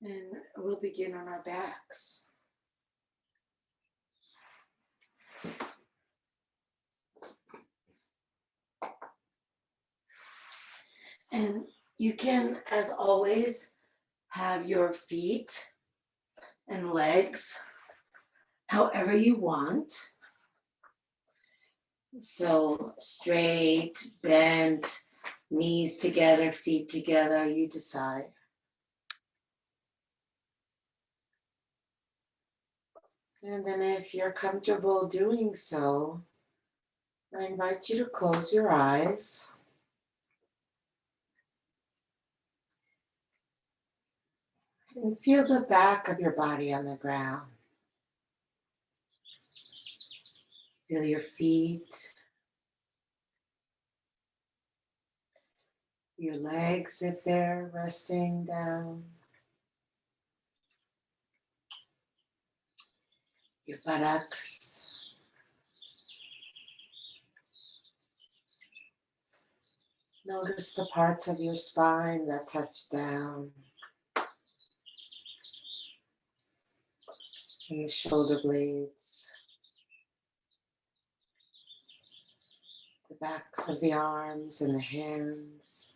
And we'll begin on our backs. And you can, as always, have your feet and legs however you want. So straight, bent, knees together, feet together, you decide. And then if you're comfortable doing so, I invite you to close your eyes. And feel the back of your body on the ground. Feel your feet, your legs if they're resting down, your buttocks. Notice the parts of your spine that touch down, and the shoulder blades, the backs of the arms and the hands,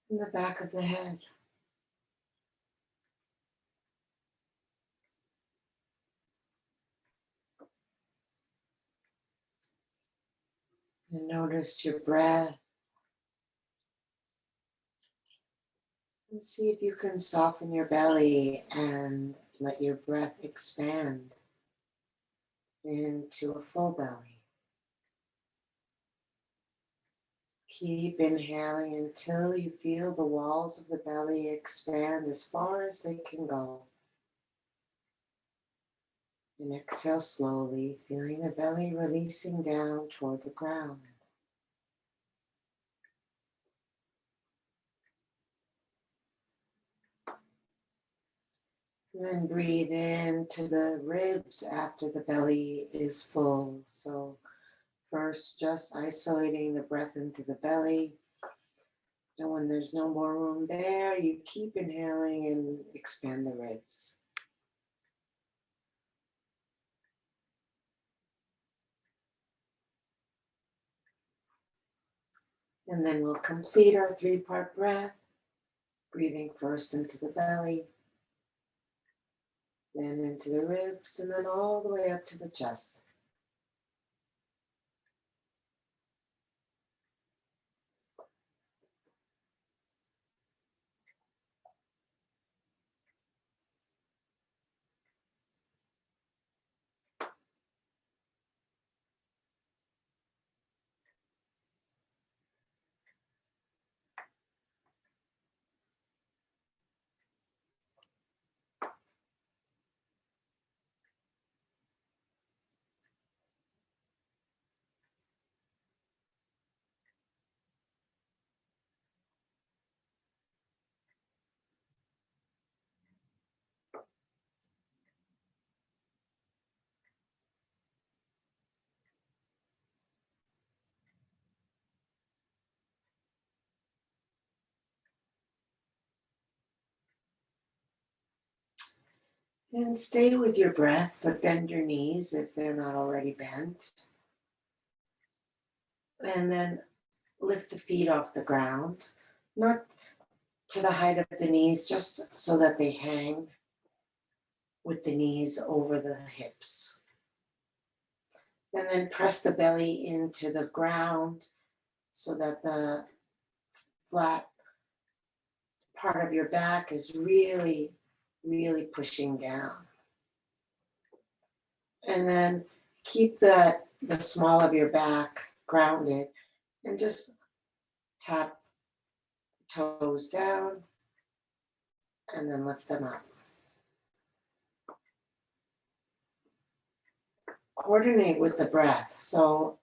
and the back of the head. And notice your breath. And see if you can soften your belly and let your breath expand into a full belly. Keep inhaling until you feel the walls of the belly expand as far as they can go. And exhale slowly, feeling the belly releasing down toward the ground. And then breathe into the ribs after the belly is full. So first, just isolating the breath into the belly. And when there's no more room there, you keep inhaling and expand the ribs. And then we'll complete our 3-part breath, breathing first into the belly, then into the ribs, and then all the way up to the chest. And stay with your breath, but bend your knees if they're not already bent. And then lift the feet off the ground, not to the height of the knees, just so that they hang with the knees over the hips. And then press the belly into the ground so that the flat part of your back is really, really pushing down. And then keep the small of your back grounded and just tap toes down and then lift them up. Coordinate with the breath. So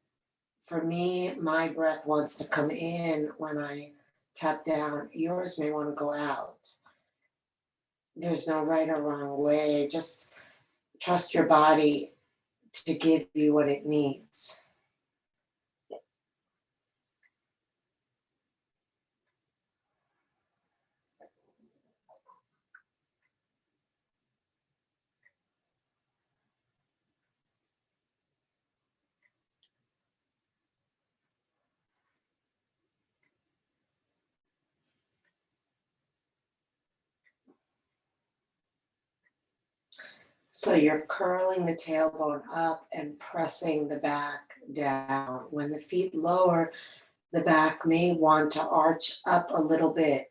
for me, my breath wants to come in when I tap down. Yours may want to go out. There's no right or wrong way. Just trust your body to give you what it needs. So you're curling the tailbone up and pressing the back down. When the feet lower, the back may want to arch up a little bit.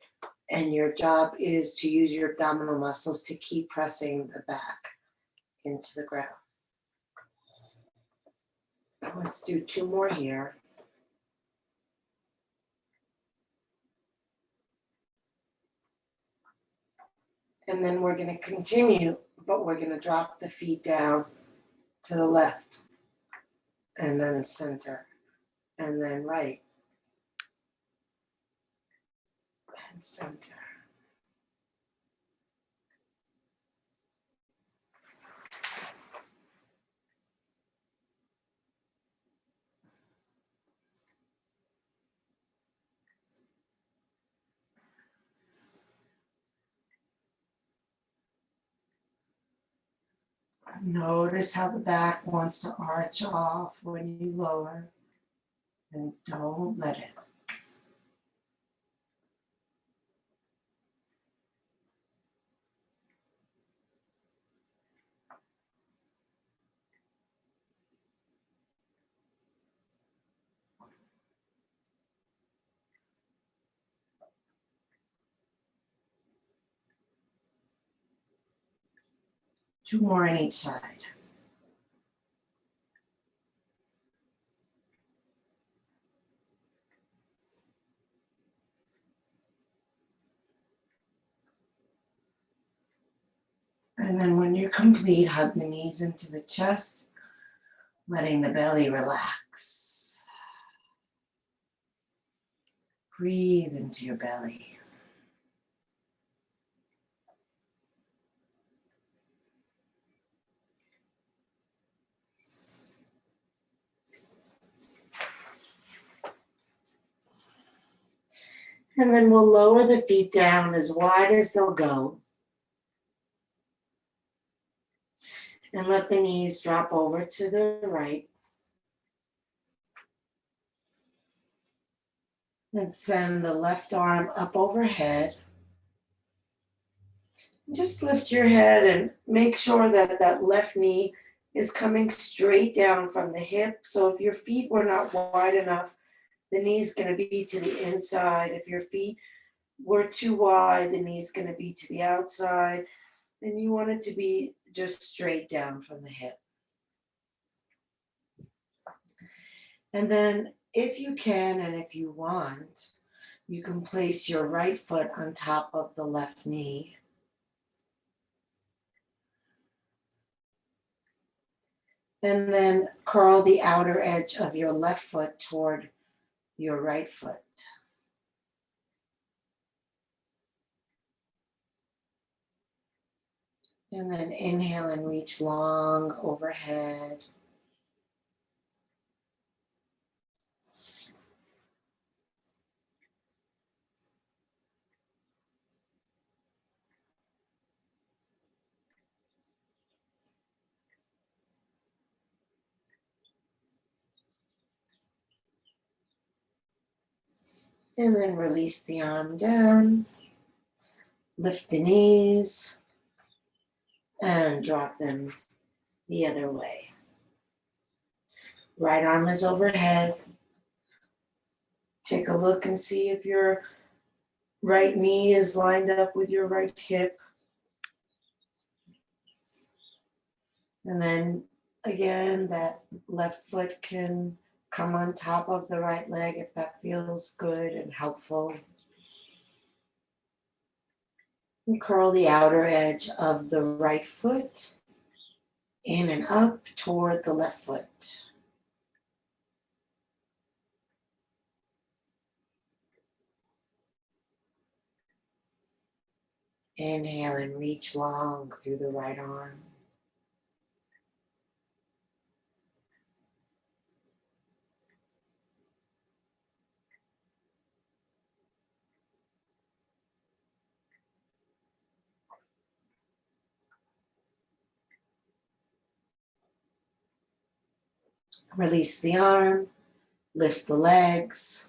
And your job is to use your abdominal muscles to keep pressing the back into the ground. Let's do 2 more here. And then we're going to continue, but we're going to drop the feet down to the left, and then center, and then right, and center. Notice how the back wants to arch off when you lower, and don't let it. Two more on each side. And then when you're complete, hug the knees into the chest, letting the belly relax. Breathe into your belly. And then we'll lower the feet down as wide as they'll go. And let the knees drop over to the right. And send the left arm up overhead. Just lift your head and make sure that that left knee is coming straight down from the hip. So if your feet were not wide enough, the knee's going to be to the inside. If your feet were too wide, the knee's going to be to the outside. And you want it to be just straight down from the hip. And then if you can and if you want, you can place your right foot on top of the left knee. And then curl the outer edge of your left foot toward your right foot. And then inhale and reach long overhead. And then release the arm down. Lift the knees and drop them the other way. Right arm is overhead. Take a look and see if your right knee is lined up with your right hip. And then again, that left foot can come on top of the right leg if that feels good and helpful. And curl the outer edge of the right foot in and up toward the left foot. Inhale and reach long through the right arm. Release the arm, lift the legs,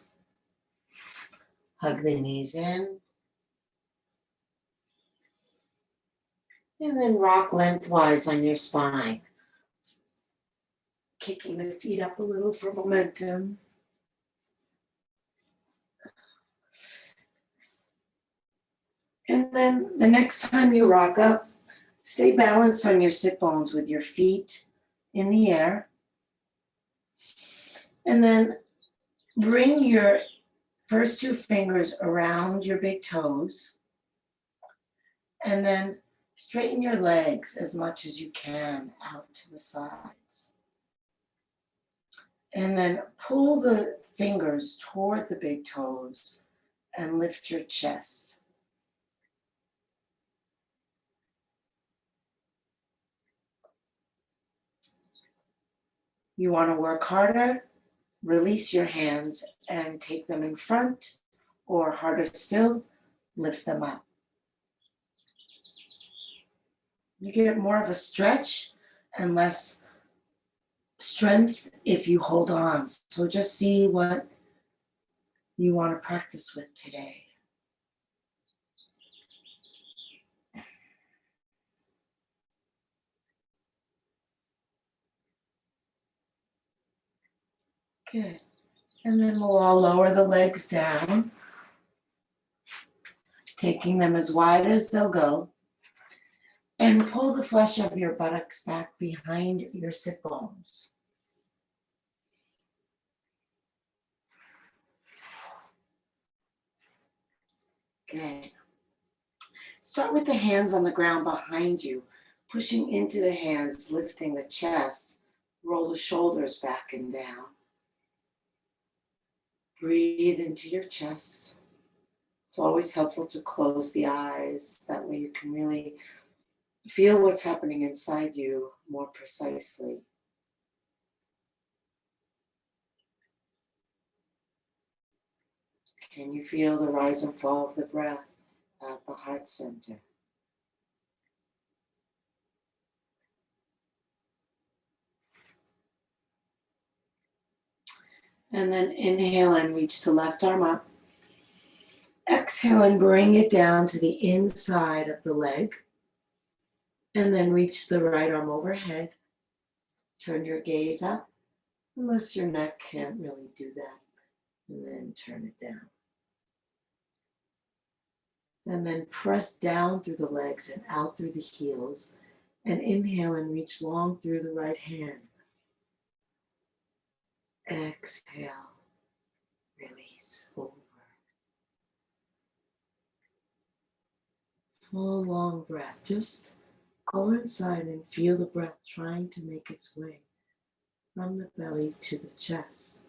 hug the knees in. And then rock lengthwise on your spine. Kicking the feet up a little for momentum. And then the next time you rock up, stay balanced on your sit bones with your feet in the air. And then bring your first two fingers around your big toes. And then straighten your legs as much as you can out to the sides. And then pull the fingers toward the big toes and lift your chest. You want to work harder? Release your hands and take them in front, or harder still, lift them up. You get more of a stretch and less strength if you hold on. So just see what you want to practice with today. Good. And then we'll all lower the legs down, taking them as wide as they'll go. And pull the flesh of your buttocks back behind your sit bones. Good. Start with the hands on the ground behind you, pushing into the hands, lifting the chest. Roll the shoulders back and down. Breathe into your chest. It's always helpful to close the eyes. That way you can really feel what's happening inside you more precisely. Can you feel the rise and fall of the breath at the heart center? And then inhale and reach the left arm up. Exhale and bring it down to the inside of the leg. And then reach the right arm overhead. Turn your gaze up, unless your neck can't really do that. And then turn it down. And then press down through the legs and out through the heels. And inhale and reach long through the right hand. Exhale, release over. Full long breath. Just go inside and feel the breath trying to make its way from the belly to the chest.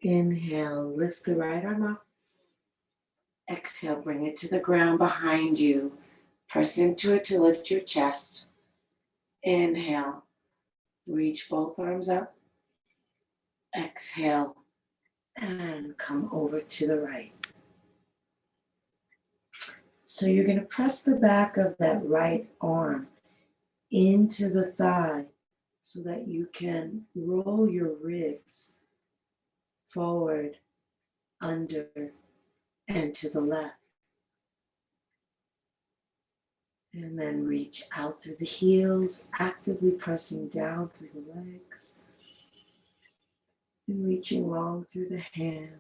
Inhale, lift the right arm up. Exhale, bring it to the ground behind you. Press into it to lift your chest. Inhale, reach both arms up. Exhale, and come over to the right. So you're going to press the back of that right arm into the thigh so that you can roll your ribs forward, under, and to the left. And then reach out through the heels, actively pressing down through the legs. And reaching long through the hand.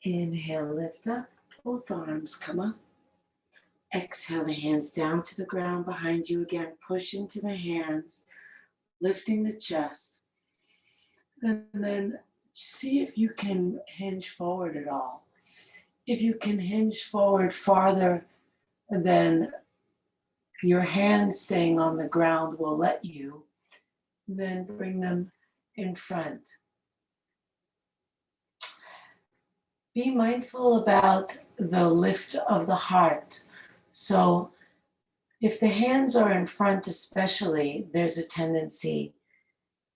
Inhale, lift up, both arms come up. Exhale, the hands down to the ground behind you again. Push into the hands, lifting the chest. And then see if you can hinge forward at all. If you can hinge forward farther than your hands staying on the ground will let you, then bring them in front. be mindful about the lift of the heart. So if the hands are in front, especially, there's a tendency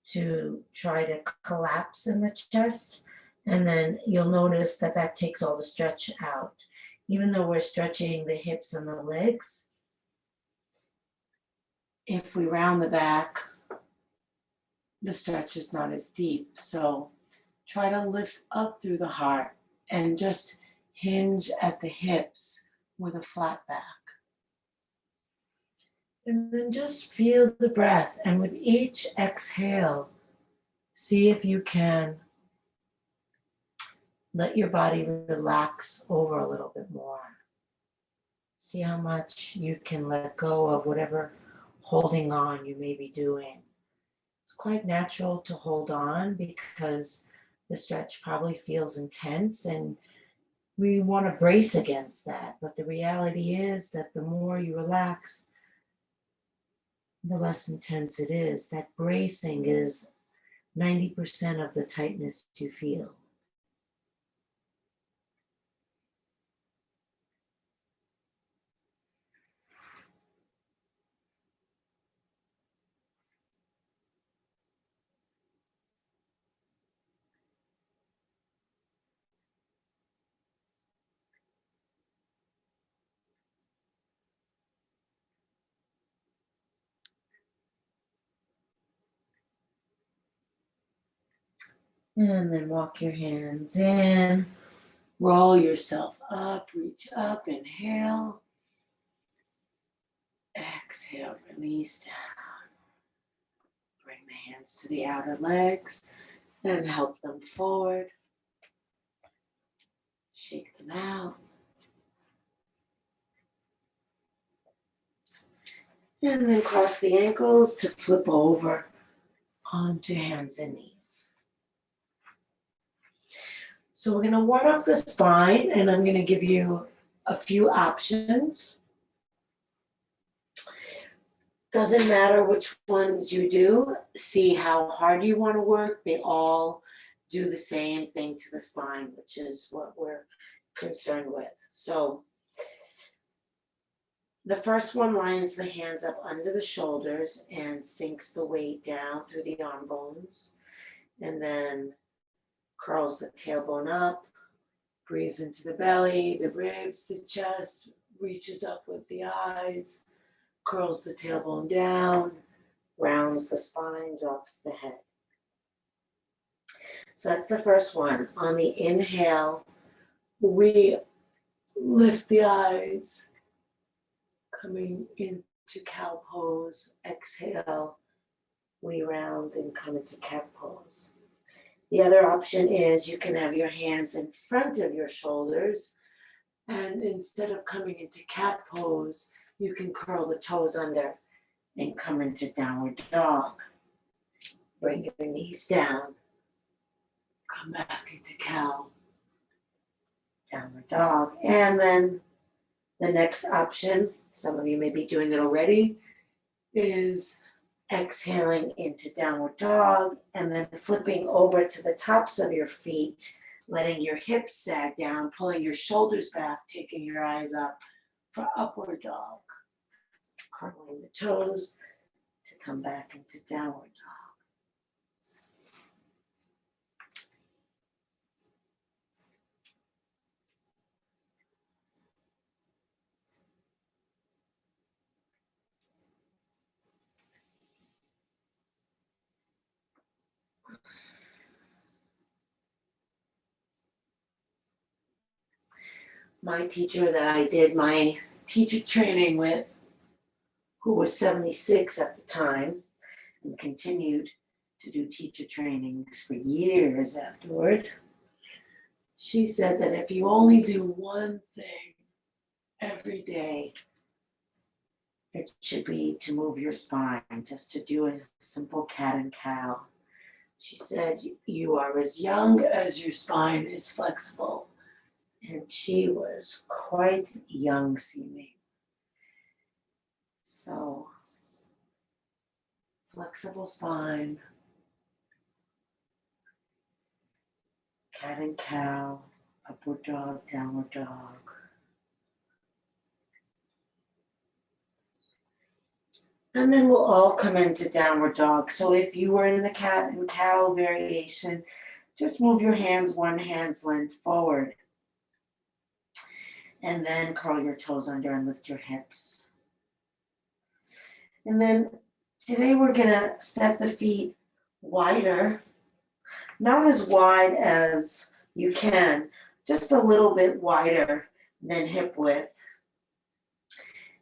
to try to collapse in the chest. And then you'll notice that that takes all the stretch out. Even though we're stretching the hips and the legs, if we round the back, the stretch is not as deep. So try to lift up through the heart and just hinge at the hips with a flat back. And then just feel the breath. And with each exhale, see if you can let your body relax over a little bit more. See how much you can let go of whatever holding on you may be doing. It's quite natural to hold on because the stretch probably feels intense and we want to brace against that. But the reality is that the more you relax, the less intense it is. That bracing is 90% of the tightness you feel. And then walk your hands in, roll yourself up, reach up, inhale. Exhale, release down. Bring the hands to the outer legs and help them forward. Shake them out. And then cross the ankles to flip over onto hands and knees. So we're going to warm up the spine, and I'm going to give you a few options. Doesn't matter which ones you do. See how hard you want to work. They all do the same thing to the spine, which is what we're concerned with. So the first one lines the hands up under the shoulders and sinks the weight down through the arm bones, and then curls the tailbone up, breathes into the belly, the ribs, the chest, reaches up with the eyes, curls the tailbone down, rounds the spine, drops the head. So that's the first one. On the inhale, we lift the eyes, coming into cow pose. Exhale, we round and come into cat pose. The other option is you can have your hands in front of your shoulders, and instead of coming into cat pose, you can curl the toes under and come into downward dog. Bring your knees down, come back into cow, downward dog. And then the next option, some of you may be doing it already, is exhaling into downward dog and then flipping over to the tops of your feet, letting your hips sag down, pulling your shoulders back, taking your eyes up for upward dog, curling the toes to come back into downward dog. My teacher that I did my teacher training with, who was 76 at the time and continued to do teacher trainings for years afterward, she said that if you only do one thing every day, it should be to move your spine, just to do a simple cat and cow. She said, you are as young as your spine is flexible. And she was quite young seeming. So, flexible spine, cat and cow, Upward dog, downward dog. And then we'll all come into downward dog. So if you were in the cat and cow variation, just move your hands one hand's length forward. And then curl your toes under and lift your hips. And then today we're gonna step the feet wider, not as wide as you can, just a little bit wider than hip width.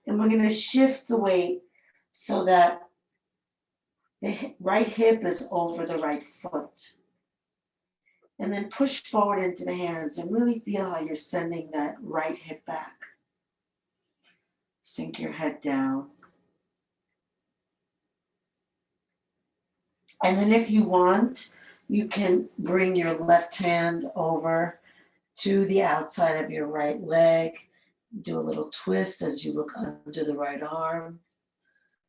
And we're gonna shift the weight so that the right hip is over the right foot. And then push forward into the hands and really feel how you're sending that right hip back. Sink your head down. And then if you want, you can bring your left hand over to the outside of your right leg. Do a little twist as you look under the right arm.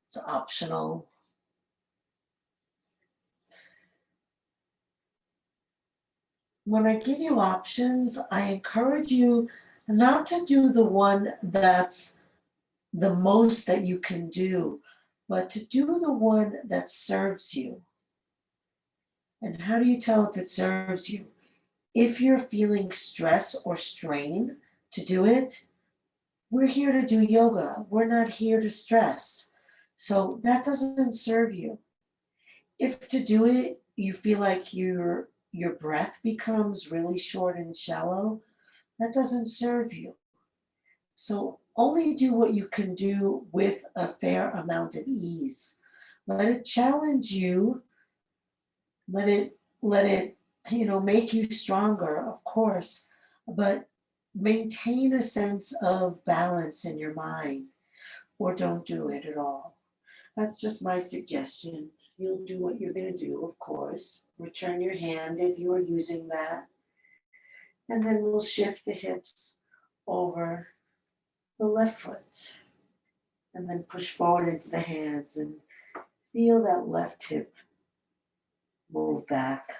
It's optional. When I give you options, I encourage you not to do the one that's the most that you can do, but to do the one that serves you. And how do you tell if it serves you? If you're feeling stress or strain to do it, we're here to do yoga. We're not here to stress. So that doesn't serve you. If to do it, you feel like your breath becomes really short and shallow, that doesn't serve you. So only do what you can do with a fair amount of ease. Let it challenge you. Let it make you stronger, of course, but maintain a sense of balance in your mind, or don't do it at all. That's just my suggestion. You'll do what you're going to do, of course. Return your hand if you are using that. And then we'll shift the hips over the left foot. And then push forward into the hands and feel that left hip move back.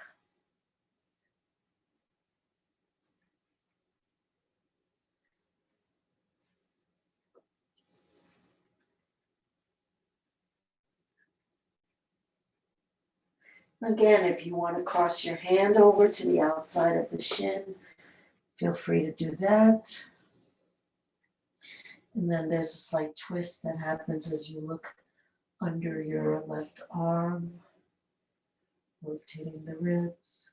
Again, if you want to cross your hand over to the outside of the shin, feel free to do that. And then there's a slight twist that happens as you look under your left arm, rotating the ribs.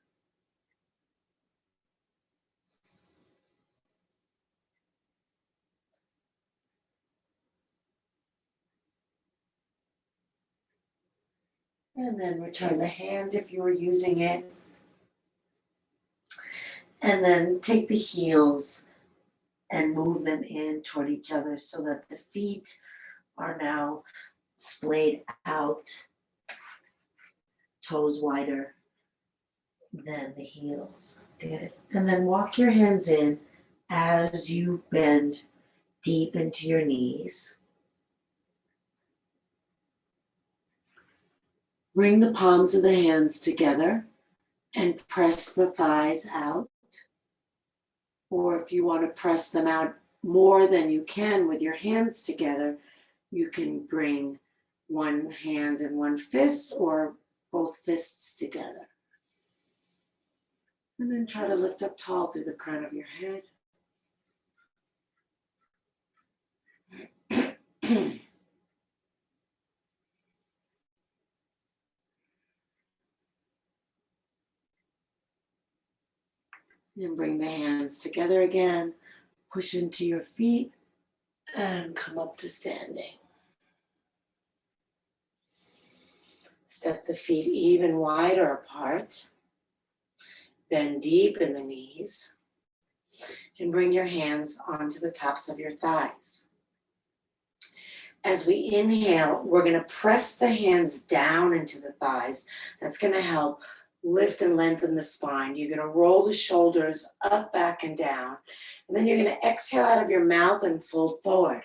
And then return the hand if you were using it. And then take the heels and move them in toward each other so that the feet are now splayed out, toes wider than the heels. Good. And then walk your hands in as you bend deep into your knees. Bring the palms of the hands together and press the thighs out. Or if you want to press them out more than you can with your hands together, you can bring one hand and one fist or both fists together. And then try to lift up tall through the crown of your head. And bring the hands together again. Push into your feet and come up to standing. Step the feet even wider apart. Bend deep in the knees. And bring your hands onto the tops of your thighs. As we inhale, we're going to press the hands down into the thighs. That's going to help lift and lengthen the spine. You're going to roll the shoulders up, back, and down. And then you're going to exhale out of your mouth and fold forward.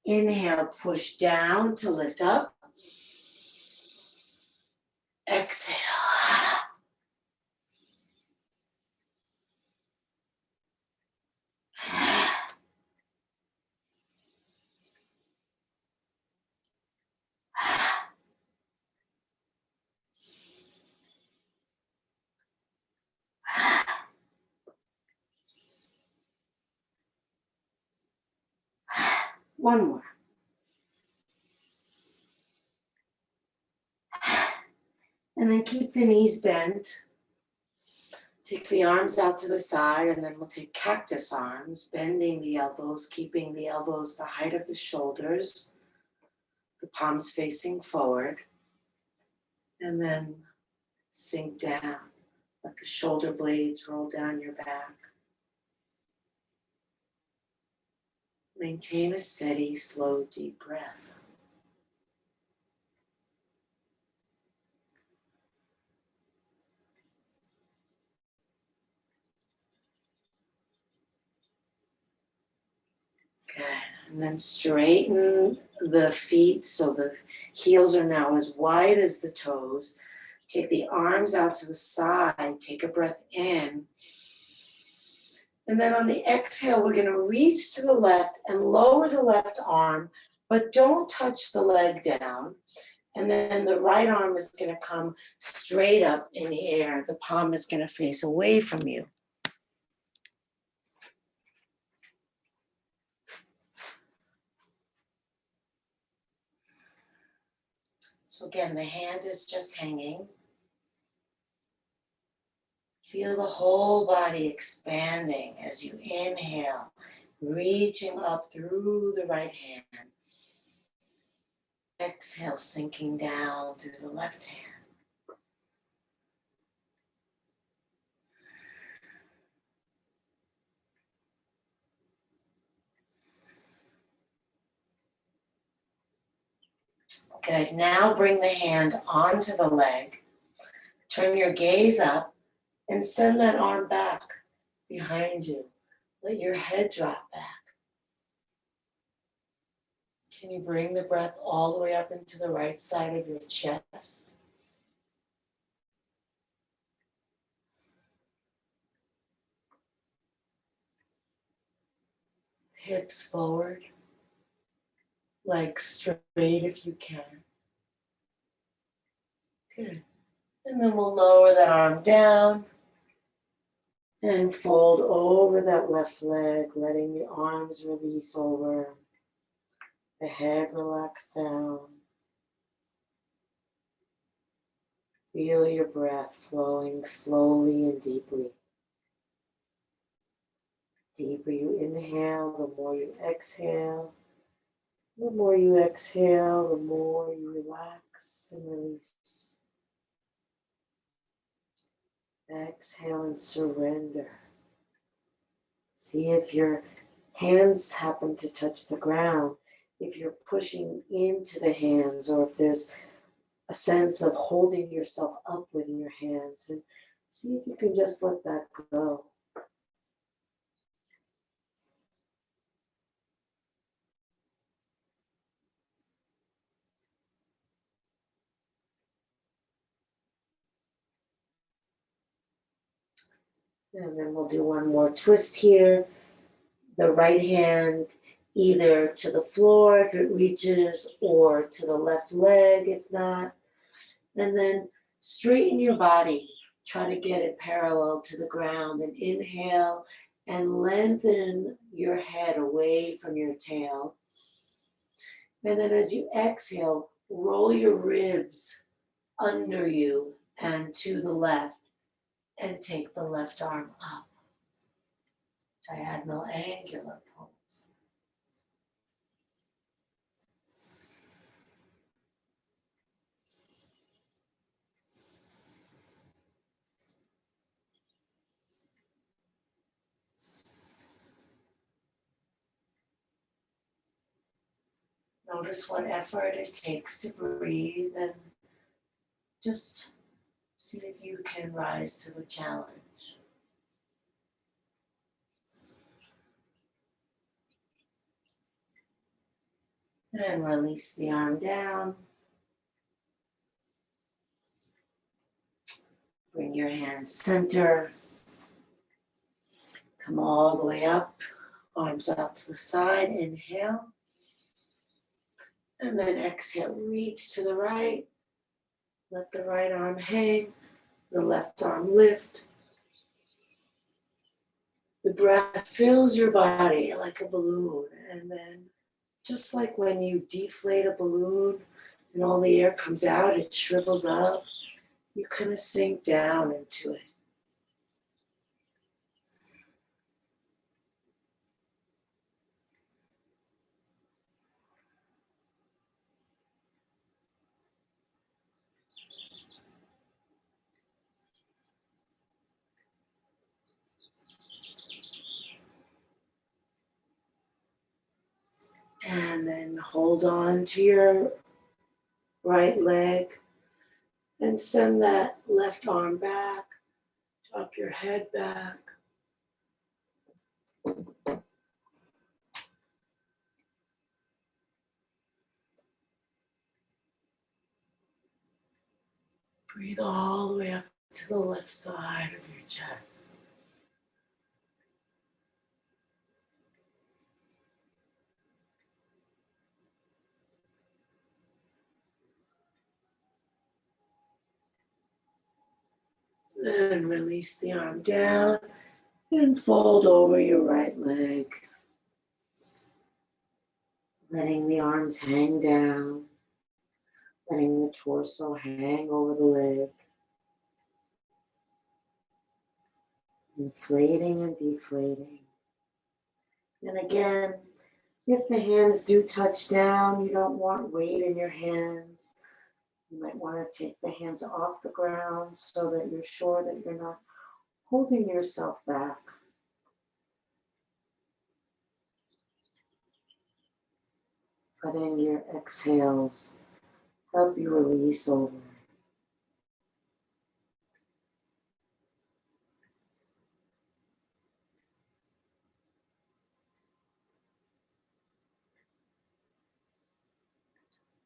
Inhale, push down to lift up. Exhale. One more. And then keep the knees bent. Take the arms out to the side, and then we'll take cactus arms, bending the elbows, keeping the elbows the height of the shoulders, the palms facing forward, and then sink down. Let the shoulder blades roll down your back. Maintain a steady, slow, deep breath. Good. And then straighten the feet so the heels are now as wide as the toes. Take the arms out to the side. Take a breath in. And then on the exhale, we're going to reach to the left and lower the left arm, but don't touch the leg down. And then the right arm is going to come straight up in the air. The palm is going to face away from you. So again, the hand is just hanging. Feel the whole body expanding as you inhale, reaching up through the right hand. Exhale, sinking down through the left hand. Good. Now bring the hand onto the leg. Turn your gaze up and send that arm back behind you. Let your head drop back. Can you bring the breath all the way up into the right side of your chest? Hips forward, legs straight if you can. Good. And then we'll lower that arm down and fold over that left leg, letting the arms release over, the head relax down. Feel your breath flowing slowly and deeply. The deeper you inhale, the more you exhale. The more you exhale, the more you relax and release. Exhale and surrender. See if your hands happen to touch the ground, if you're pushing into the hands, or if there's a sense of holding yourself up with your hands, and see if you can just let that go. And then we'll do one more twist here. The right hand either to the floor if it reaches, or to the left leg if not. And then straighten your body. Try to get it parallel to the ground, and inhale and lengthen your head away from your tail. And then as you exhale, roll your ribs under you and to the left, and take the left arm up. Diagonal angular pose. Notice what effort it takes to breathe, and just see if you can rise to the challenge. And release the arm down. Bring your hands center. Come all the way up. Arms out to the side. Inhale. And then exhale. Reach to the right. Let the right arm hang. The left arm lift. The breath fills your body like a balloon. And then Just like when you deflate a balloon and all the air comes out, it shrivels up, you kind of sink down into it. And then hold on to your right leg and send that left arm back, drop your head back. Breathe all the way up to the left side of your chest. Then release the arm down and fold over your right leg. Letting the arms hang down, letting the torso hang over the leg. Inflating and deflating. And again, if the hands do touch down, you don't want weight in your hands. You might want to take the hands off the ground so that you're sure that you're not holding yourself back. Letting your exhales help you release over.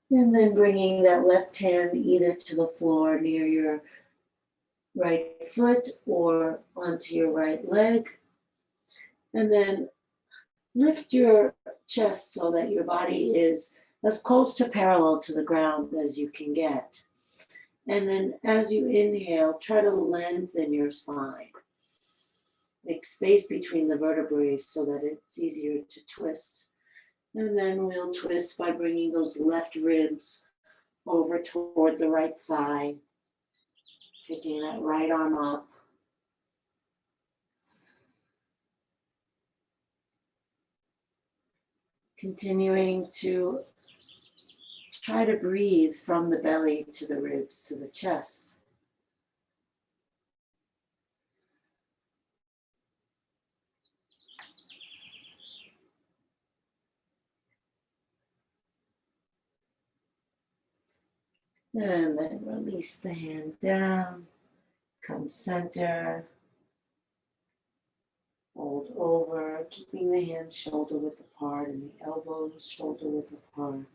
And then bringing that left hand either to the floor near your right foot or onto your right leg. And then lift your chest so that your body is as close to parallel to the ground as you can get. And then as you inhale, try to lengthen your spine. Make space between the vertebrae so that it's easier to twist. And then we'll twist by bringing those left ribs over toward the right thigh. Taking that right arm up. Continuing to try to breathe from the belly to the ribs to the chest. And then release the hand down, come center, fold over, keeping the hands shoulder width apart and the elbows shoulder width apart.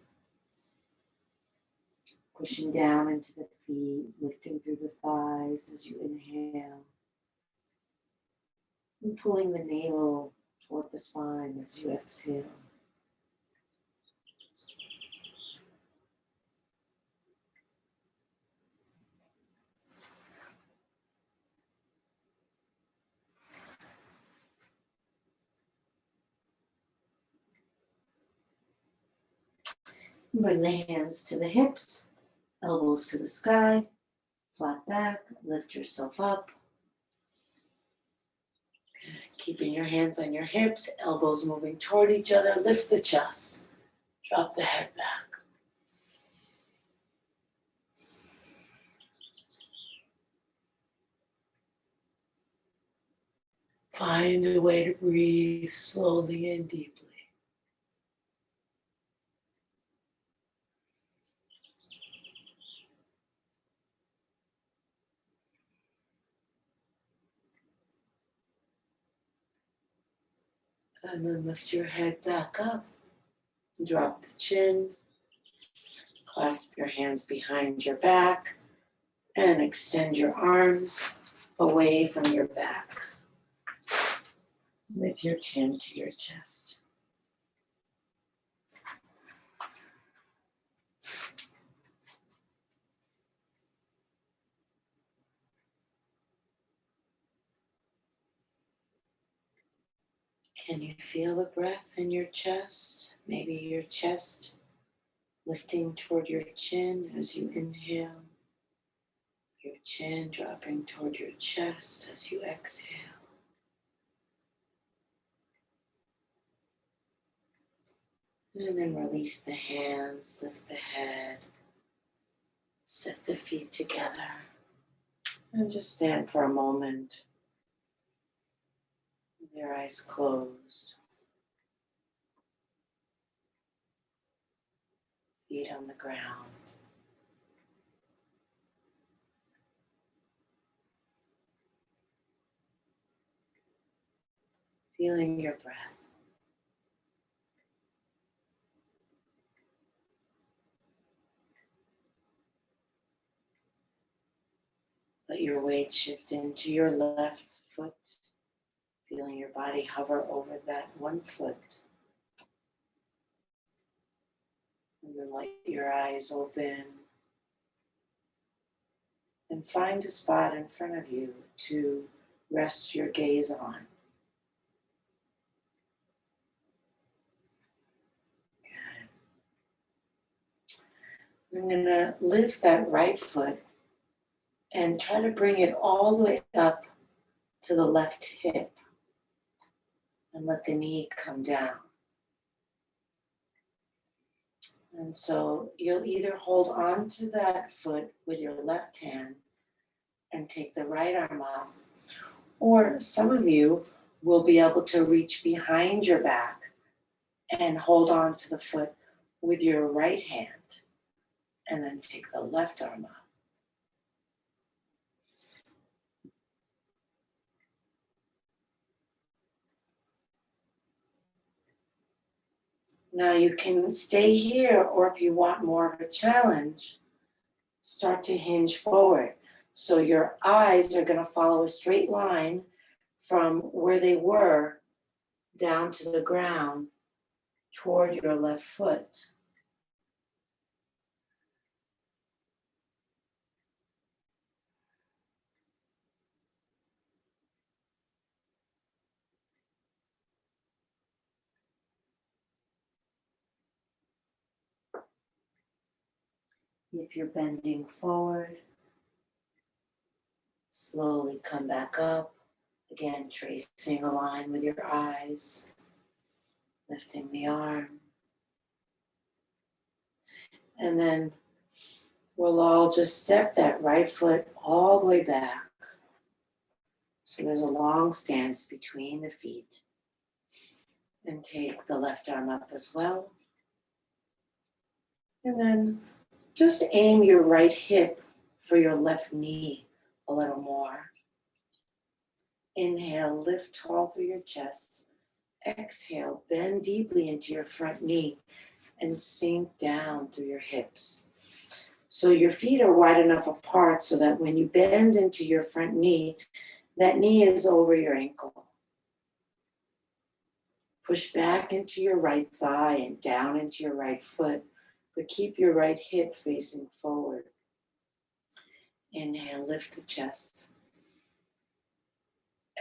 Pushing down into the feet, lifting through the thighs as you inhale. And pulling the navel toward the spine as you exhale. Bring the hands to the hips, elbows to the sky, flat back, lift yourself up. Keeping your hands on your hips, elbows moving toward each other, lift the chest, drop the head back. Find a way to breathe slowly and deeply. And then lift your head back up, drop the chin, clasp your hands behind your back, and extend your arms away from your back with your chin to your chest. Can you feel the breath in your chest? Maybe your chest lifting toward your chin as you inhale, your chin dropping toward your chest as you exhale. And then release the hands, lift the head, step the feet together, and just stand for a moment with your eyes closed, feet on the ground. Feeling your breath. Let your weight shift into your left foot, feeling your body hover over that one foot. And then let your eyes open and find a spot in front of you to rest your gaze on. I'm going to lift that right foot and try to bring it all the way up to the left hip and let the knee come down. And so you'll either hold on to that foot with your left hand and take the right arm up, or some of you will be able to reach behind your back and hold on to the foot with your right hand and then take the left arm up. Now you can stay here, or if you want more of a challenge, start to hinge forward. So your eyes are going to follow a straight line from where they were down to the ground toward your left foot. If you're bending forward, slowly come back up. Again, tracing a line with your eyes, lifting the arm. And then we'll all just step that right foot all the way back. So there's a long stance between the feet. And take the left arm up as well. And then just aim your right hip for your left knee a little more. Inhale, lift tall through your chest. Exhale, bend deeply into your front knee and sink down through your hips. So your feet are wide enough apart so that when you bend into your front knee, that knee is over your ankle. Push back into your right thigh and down into your right foot, but keep your right hip facing forward. Inhale, lift the chest.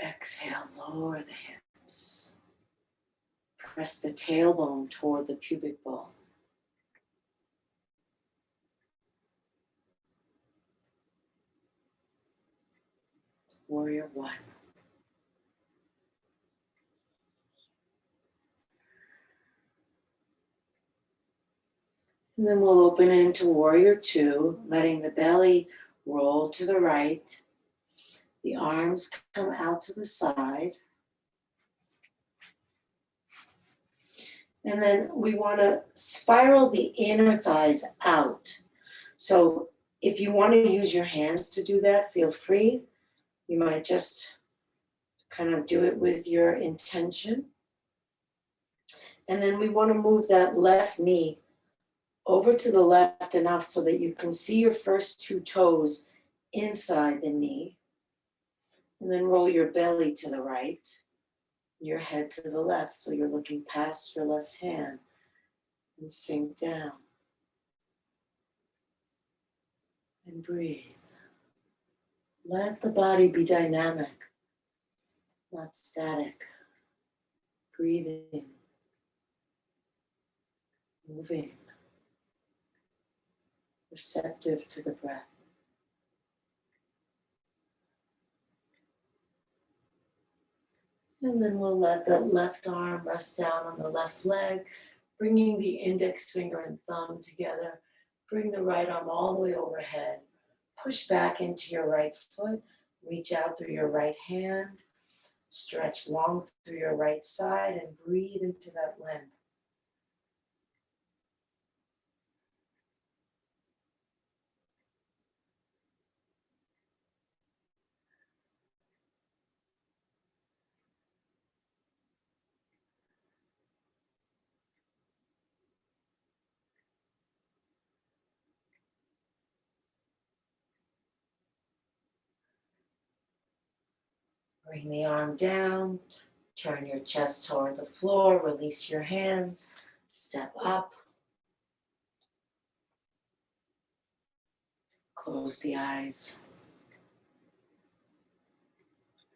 Exhale, lower the hips. Press the tailbone toward the pubic bone. Warrior one. And then we'll open into warrior two, letting the belly roll to the right. The arms come out to the side. And then we want to spiral the inner thighs out. So if you want to use your hands to do that, feel free. You might just kind of do it with your intention. And then we want to move that left knee over to the left enough so that you can see your first two toes inside the knee. And then roll your belly to the right, your head to the left, so you're looking past your left hand, and sink down. And breathe. Let the body be dynamic, not static. breathing, moving, receptive to the breath. And then we'll let the left arm rest down on the left leg, bringing the index finger and thumb together. Bring the right arm all the way overhead. Push back into your right foot. Reach out through your right hand. Stretch long through your right side and breathe into that length. Bring the arm down. Turn your chest toward the floor. Release your hands. Step up. Close the eyes.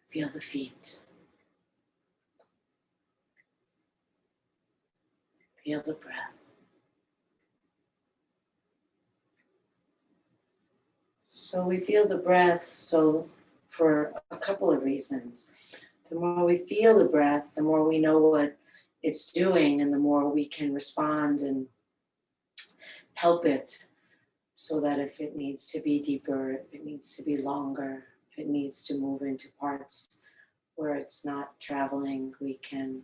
Feel the feet. Feel the breath. So we feel the breath for a couple of reasons. The more we feel the breath, the more we know what it's doing and the more we can respond and help it so that if it needs to be deeper, if it needs to be longer, if it needs to move into parts where it's not traveling, we can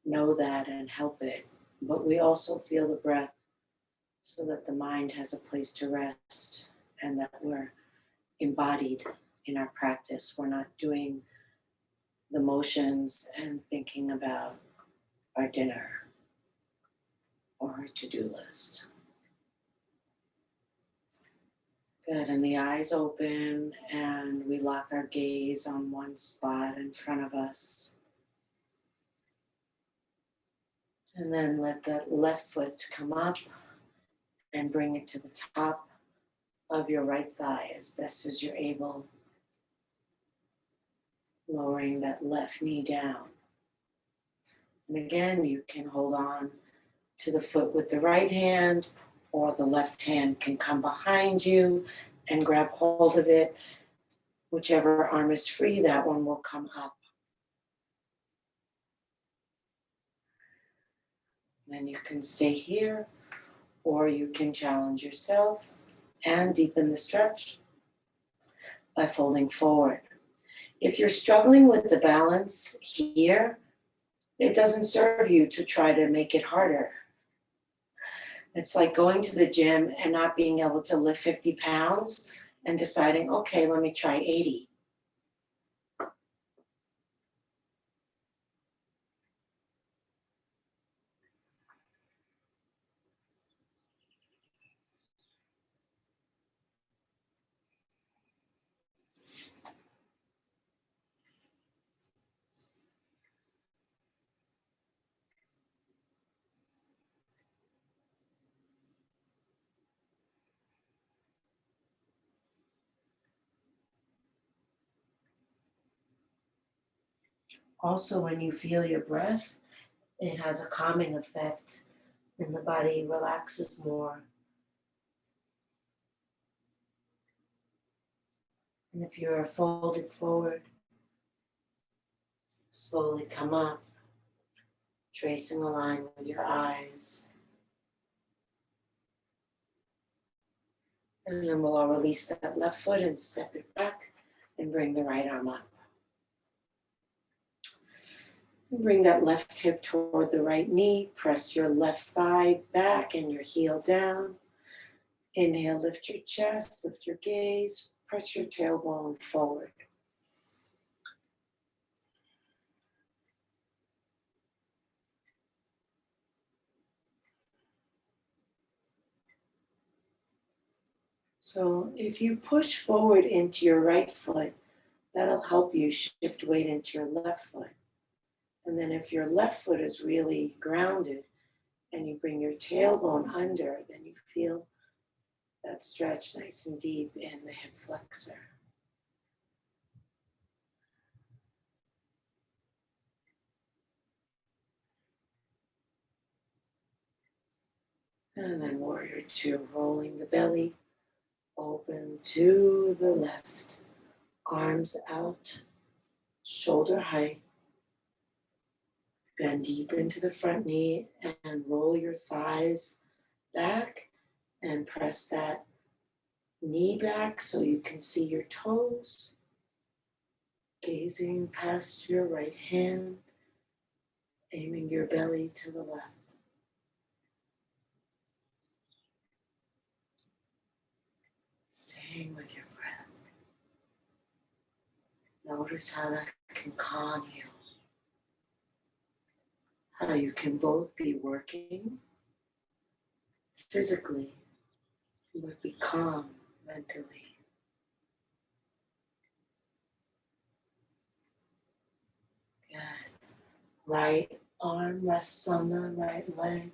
know that and help it. But we also feel the breath so that the mind has a place to rest and that we're embodied in our practice. We're not doing the motions and thinking about our dinner or our to-do list. Good, and the eyes open and we lock our gaze on one spot in front of us. And then let that left foot come up and bring it to the top of your right thigh as best as you're able. Lowering that left knee down. And again, you can hold on to the foot with the right hand, or the left hand can come behind you and grab hold of it. Whichever arm is free, that one will come up. Then you can stay here, or you can challenge yourself and deepen the stretch by folding forward. If you're struggling with the balance here, it doesn't serve you to try to make it harder. It's like going to the gym and not being able to lift 50 pounds and deciding, okay, let me try 80. Also, when you feel your breath, it has a calming effect and the body relaxes more. And if you're folded forward, slowly come up, tracing a line with your eyes. And then we'll all release that left foot and step it back and bring the right arm up. And bring that left hip toward the right knee. Press your left thigh back and your heel down. Inhale, lift your chest, lift your gaze, press your tailbone forward. So if you push forward into your right foot, that'll help you shift weight into your left foot. And then if your left foot is really grounded and you bring your tailbone under, then you feel that stretch nice and deep in the hip flexor. And then warrior two, rolling the belly open to the left. Arms out, shoulder height. Bend deep into the front knee and roll your thighs back and press that knee back so you can see your toes. Gazing past your right hand, aiming your belly to the left. Staying with your breath. Notice how that can calm you. How you can both be working physically, but be calm mentally. Good. Right arm rests on the right leg.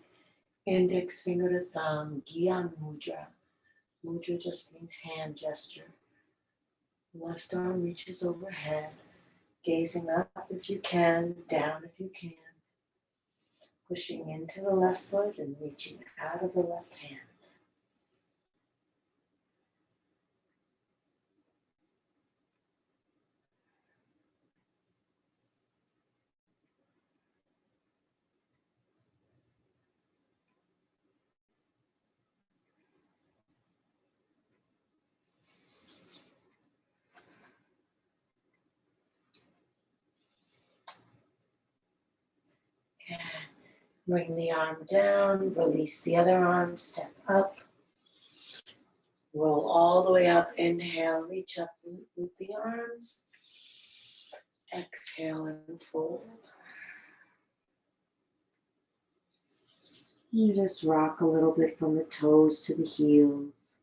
Index finger to thumb, Gyan Mudra. Mudra just means hand gesture. Left arm reaches overhead, gazing up if you can, down if you can. Pushing into the left foot and reaching out of the left hand. Bring the arm down, release the other arm, step up. Roll all the way up, inhale, reach up with the arms. Exhale and fold. You just rock a little bit from the toes to the heels.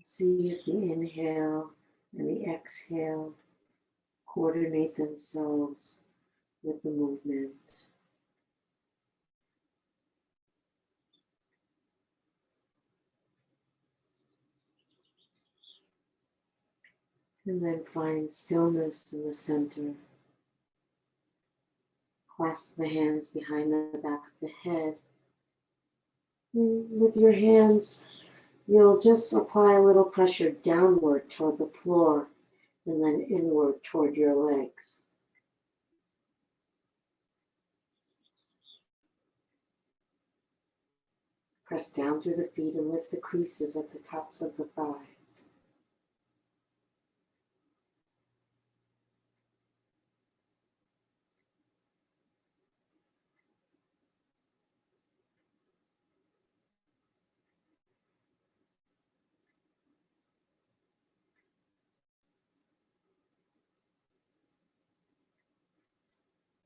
See if the inhale and the exhale coordinate themselves with the movement. And then find stillness in the center. Clasp the hands behind the back of the head. And with your hands, you'll just apply a little pressure downward toward the floor and then inward toward your legs. Press down through the feet and lift the creases at the tops of the thighs.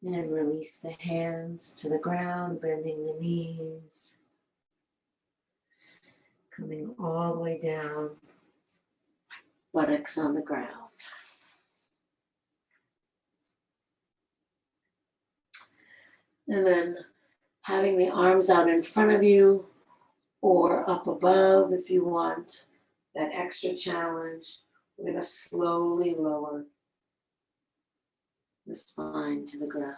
And release the hands to the ground, bending the knees. Coming all the way down, buttocks on the ground. And then having the arms out in front of you or up above if you want that extra challenge. We're going to slowly lower the spine to the ground.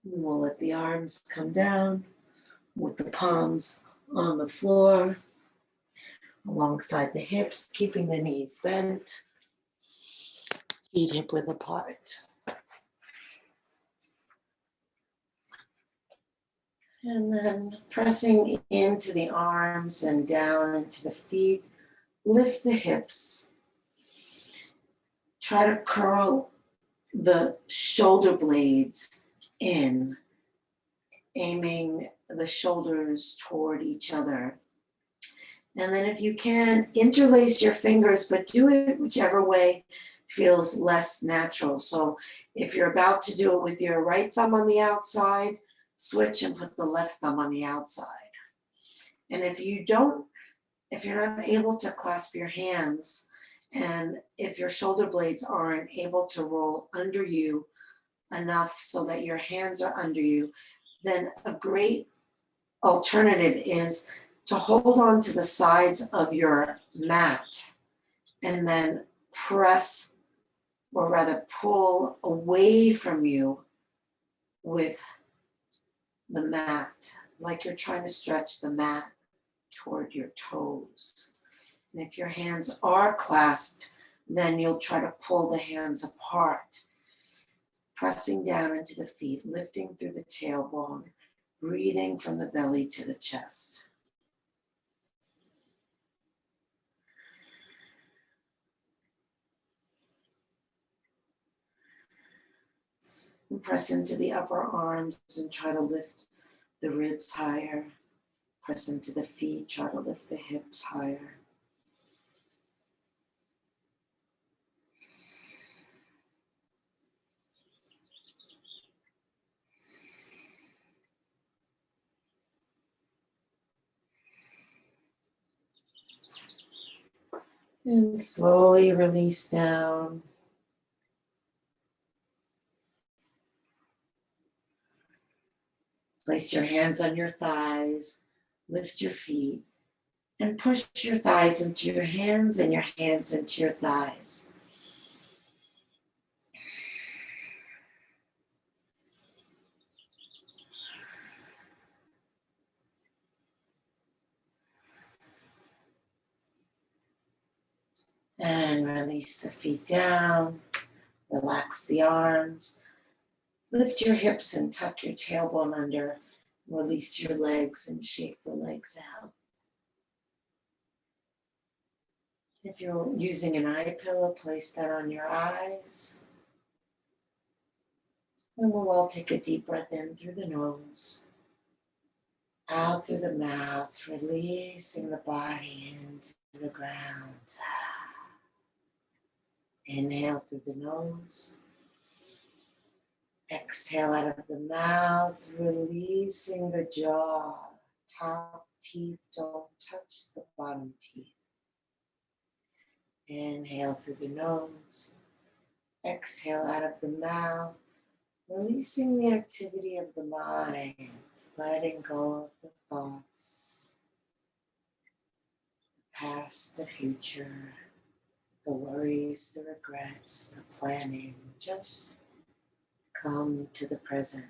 And we'll let the arms come down with the palms on the floor, alongside the hips, keeping the knees bent, feet hip width apart. And then pressing into the arms and down into the feet, lift the hips. Try to curl the shoulder blades in, aiming the shoulders toward each other. And then if you can, interlace your fingers, but do it whichever way feels less natural. So if you're about to do it with your right thumb on the outside, switch and put the left thumb on the outside. And if you're not able to clasp your hands, and if your shoulder blades aren't able to roll under you enough so that your hands are under you, then a great alternative is to hold on to the sides of your mat and then press, or rather pull away from you with the mat, like you're trying to stretch the mat toward your toes. And if your hands are clasped, then you'll try to pull the hands apart, pressing down into the feet, lifting through the tailbone, breathing from the belly to the chest. And press into the upper arms and try to lift the ribs higher. Press into the feet, try to lift the hips higher. And slowly release down. Place your hands on your thighs, lift your feet, and push your thighs into your hands and your hands into your thighs. And release the feet down, relax the arms, lift your hips and tuck your tailbone under, release your legs and shake the legs out. If you're using an eye pillow, place that on your eyes. And we'll all take a deep breath in through the nose, out through the mouth, releasing the body into the ground. Inhale through the nose. Exhale out of the mouth, releasing the jaw. Top teeth don't touch the bottom teeth. Inhale through the nose. Exhale out of the mouth, releasing the activity of the mind, letting go of the thoughts, the past, the future, the worries, the regrets, the planning. Just come to the present,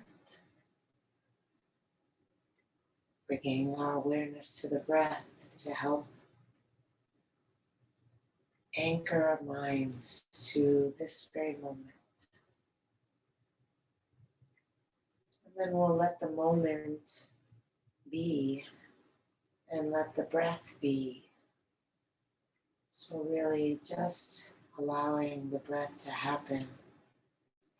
bringing our awareness to the breath to help anchor our minds to this very moment. And then we'll let the moment be and let the breath be. So really just allowing the breath to happen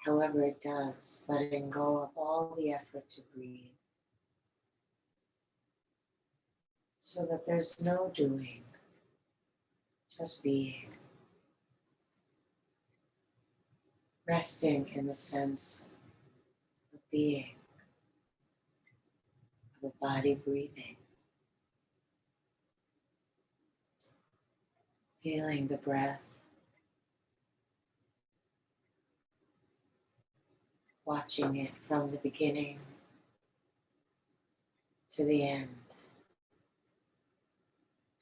however it does, letting go of all the effort to breathe, so that there's no doing, just being. Resting in the sense of being, of a body breathing. Feeling the breath, watching it from the beginning to the end,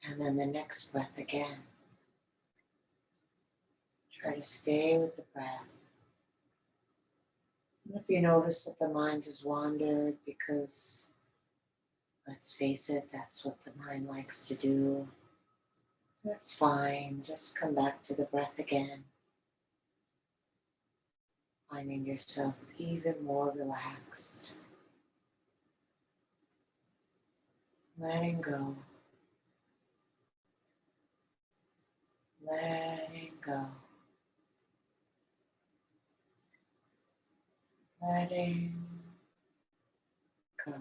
and then the next breath again. Try to stay with the breath. And if you notice that the mind has wandered, because let's face it, that's what the mind likes to do, that's fine. Just come back to the breath again, finding yourself even more relaxed. Letting go. Letting go. Letting go.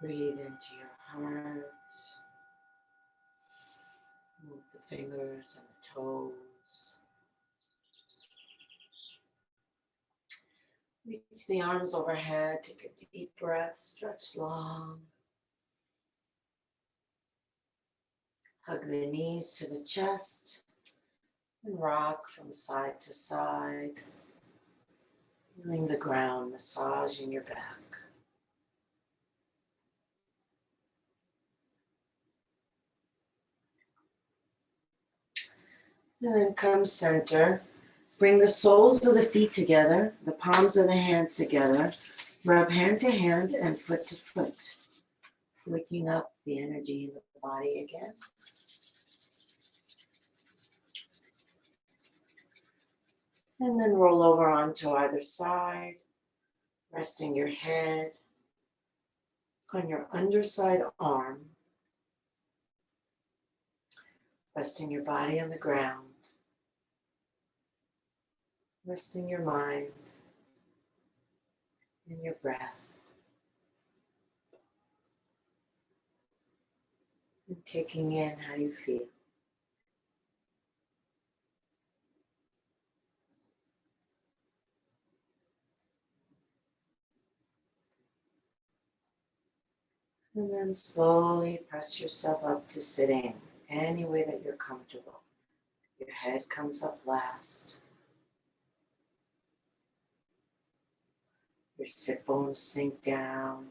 Breathe into your heart. Move the fingers and the toes. Reach the arms overhead. Take a deep breath. Stretch long. Hug the knees to the chest and rock from side to side. Feeling the ground, massaging your back. And then come center. Bring the soles of the feet together, the palms of the hands together. Rub hand to hand and foot to foot. Waking up the energy in the body again. And then roll over onto either side, resting your head on your underside arm, resting your body on the ground, resting your mind in your breath, and taking in how you feel. And then slowly press yourself up to sitting any way that you're comfortable. Your head comes up last. Your sit bones sink down.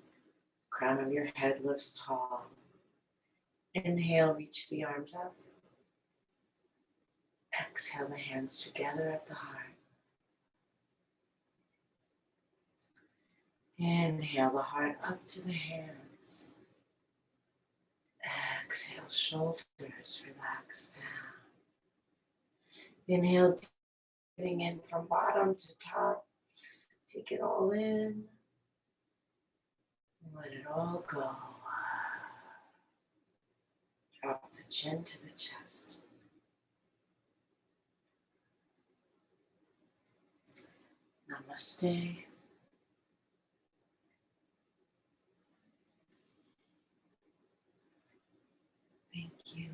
Crown of your head lifts tall. Inhale, reach the arms up. Exhale the hands together at the heart. Inhale the heart up to the hands. Exhale, shoulders relax down. Inhale, breathing in from bottom to top. Take it all in. And let it all go. Drop the chin to the chest. Namaste. Thank you.